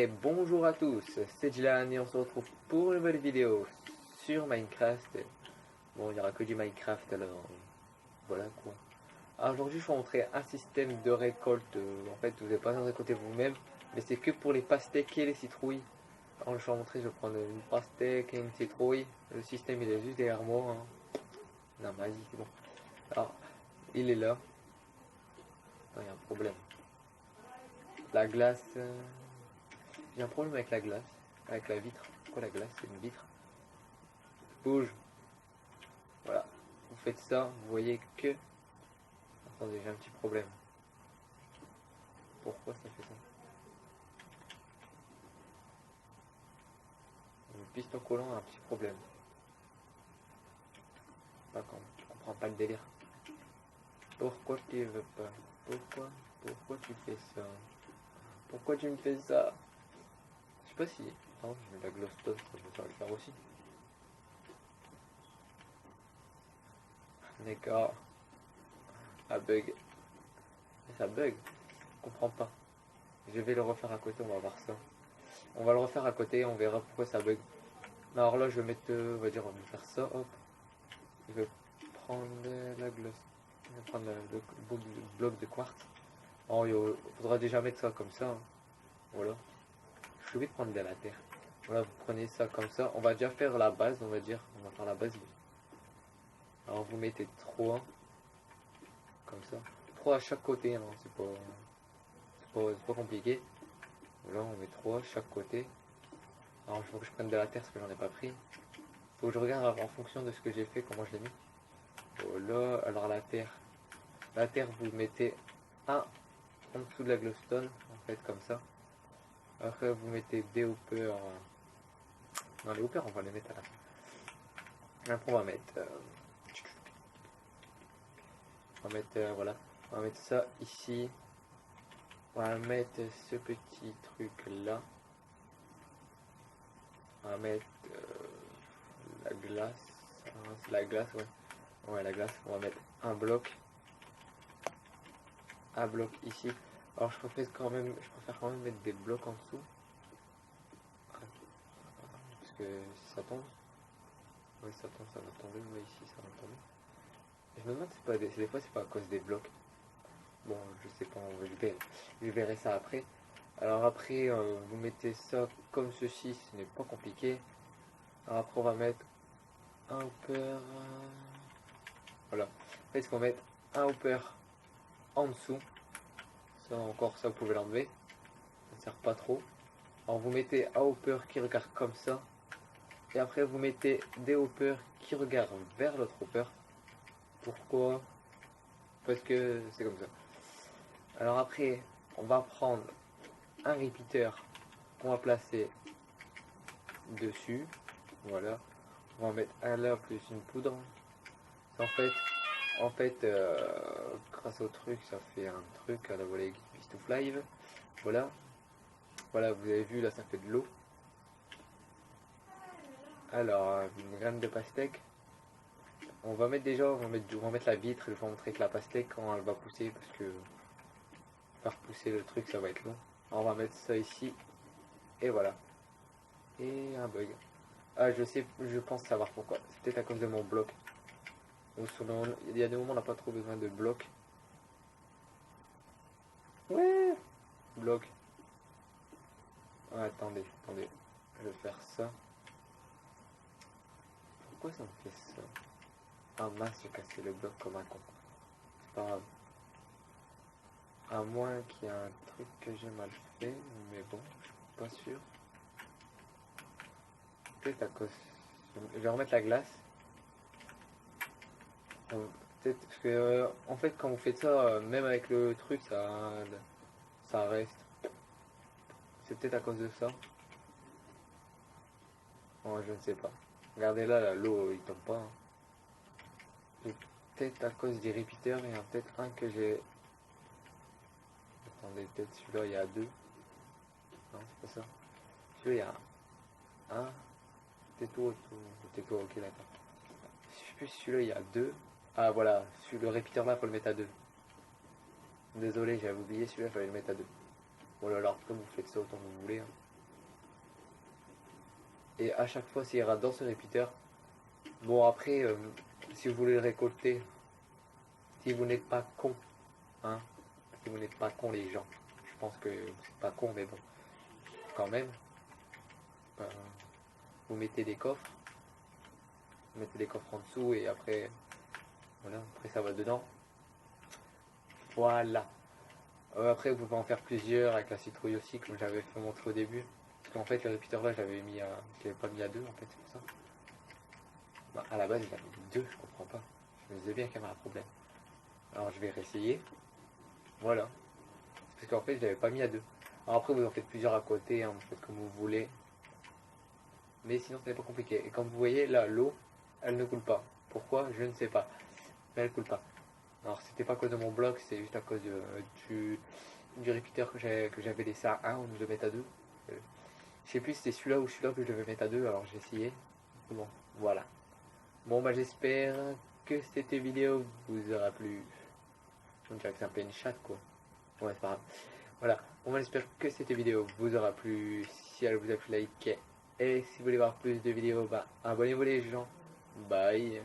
Et bonjour à tous, c'est Dylan et on se retrouve pour une nouvelle vidéo sur Minecraft. Bon, il n'y aura que du Minecraft alors voilà quoi. Alors aujourd'hui je vais vous montrer un système de récolte. En fait vous n'avez pas besoin de récolter vous-même, mais c'est que pour les pastèques et les citrouilles. Alors je vais vous montrer, je vais prendre une pastèque et une citrouille. Le système il est juste derrière moi. Hein. Non vas-y c'est bon. Alors il est là. Il y a un problème. La glace... J'ai un problème avec la glace, avec la vitre. Pourquoi la glace? C'est une vitre. Bouge. Voilà. Vous faites ça, vous voyez que... Attendez, j'ai un petit problème. Pourquoi ça fait ça? Le piston collant a un petit problème. D'accord, je comprends pas le délire. Pourquoi tu veux pas? Pourquoi tu fais ça? Pourquoi tu me fais ça? Je sais pas si... Non, je mets la glowstone, ça va le faire aussi. D'accord. Ah bug. Ça bug. Je comprends pas. Je vais le refaire à côté, on va voir ça. On va le refaire à côté, on verra pourquoi ça bug. Alors là, je vais mettre, on va dire, on va faire ça, hop. Je vais prendre la gloss. Je vais prendre le bloc de quartz. Oh, il faudra déjà mettre ça comme ça. Hein. Voilà. Je suis obligé de prendre de la terre. Voilà, vous prenez ça comme ça. On va déjà faire la base, on va dire. On va faire la base. Alors vous mettez 3 comme ça. 3 à chaque côté, hein. C'est pas compliqué. Voilà, on met 3 chaque côté. Alors il faut que je prenne de la terre parce que j'en ai pas pris. Faut que je regarde en fonction de ce que j'ai fait, comment je l'ai mis. Voilà, alors la terre, vous mettez un en dessous de la glowstone, en fait comme ça. Après vous mettez des hoppers. Non, les hoppers on va les mettre à la fin. Après on va mettre, voilà, on va mettre ça ici. On va mettre ce petit truc là. On va mettre la glace. C'est la glace, ouais. Ouais, la glace. On va mettre un bloc ici. Alors je préfère quand même mettre des blocs en dessous. Parce que si ça tombe, oui ça tombe, ça va tomber, oui ici ça va tomber. Et je me demande si pas des fois c'est pas à cause des blocs. Bon je sais pas, je verrai ça après. Alors après vous mettez ça comme ceci, ce n'est pas compliqué. Alors après on va mettre un hopper. Voilà. Après ce qu'on va mettre un hopper en dessous. Ça encore ça vous pouvez l'enlever. Ça ne sert pas trop. Alors vous mettez un hopper qui regarde comme ça. Et après vous mettez des hoppers qui regardent vers l'autre hopper. Pourquoi? Parce que c'est comme ça. Alors après on va prendre un repeater qu'on va placer dessus. Voilà. On va mettre un là plus une poudre. En fait grâce au truc ça fait un truc à la volée to fly. Voilà. Voilà, vous avez vu là ça fait de l'eau. Alors une graine de pastèque. On va mettre déjà, on va mettre la vitre, je vais vous montrer que la pastèque quand elle va pousser parce que faire pousser le truc ça va être long. Alors on va mettre ça ici et voilà. Et un bug. Ah je sais, je pense savoir pourquoi. C'est peut-être à cause de mon bloc. Il y a des moments où on n'a pas trop besoin de bloc. Ouais. Bloc. Ah, attendez. Je vais faire ça. Pourquoi ça me fait ça? Ah mince, j'ai cassé le bloc comme un con. C'est pas grave. À moins qu'il y ait un truc que j'ai mal fait, mais bon, je suis pas sûr. Peut-être à cause... Je vais remettre la glace. Peut-être parce que en fait quand vous faites ça, même avec le truc, ça reste. C'est peut-être à cause de ça. Oh, je ne sais pas. Regardez là, l'eau il tombe pas. Hein. Peut-être à cause des repeaters, il y en a peut-être un que j'ai... Attendez, peut-être celui-là il y a deux. Non, c'est pas ça. Celui-là il y a un. Tais-toi, ok d'accord. Je sais plus si celui-là il y a deux. Ah voilà, sur le repeater là faut le mettre à deux. Désolé, j'avais oublié celui-là, il fallait le mettre à deux. Bon alors après vous faites ça autant que vous voulez. Hein. Et à chaque fois, ça ira dans ce répéteur. Bon, après, si vous voulez le récolter, si vous n'êtes pas con, hein, si vous n'êtes pas con, les gens, je pense que c'est pas con, mais bon, quand même, euh, vous mettez des coffres, en dessous et après, voilà, après ça va dedans. Voilà. Après, vous pouvez en faire plusieurs avec la citrouille aussi, comme j'avais fait montrer au début. Parce qu'en fait, le répéteur là, je l'avais pas mis à deux, en fait, c'est pour ça. Bah, à la base, il avait mis deux, je comprends pas. Je me disais bien qu'il y avait un problème. Alors, je vais réessayer. Voilà. Parce qu'en fait, je l'avais pas mis à deux. Alors après, vous en faites plusieurs à côté, hein, vous faites comme vous voulez. Mais sinon, ce n'est pas compliqué. Et comme vous voyez, là, l'eau, elle ne coule pas. Pourquoi? Je ne sais pas. Mais elle coule pas. Alors, c'était pas à cause de mon bloc, c'est juste à cause du répéteur que j'avais laissé à 1 au lieu de mettre à 2. Je sais plus si c'était celui-là ou celui-là que je devais mettre à 2, alors j'ai essayé. Bon, voilà. Bon, bah, j'espère que cette vidéo vous aura plu. On dirait que c'est un peu une chatte, quoi. Ouais, c'est pas grave. Voilà. Bon, bah, j'espère que cette vidéo vous aura plu. Si elle vous a plu, likez. Et si vous voulez voir plus de vidéos, bah, abonnez-vous les gens. Bye.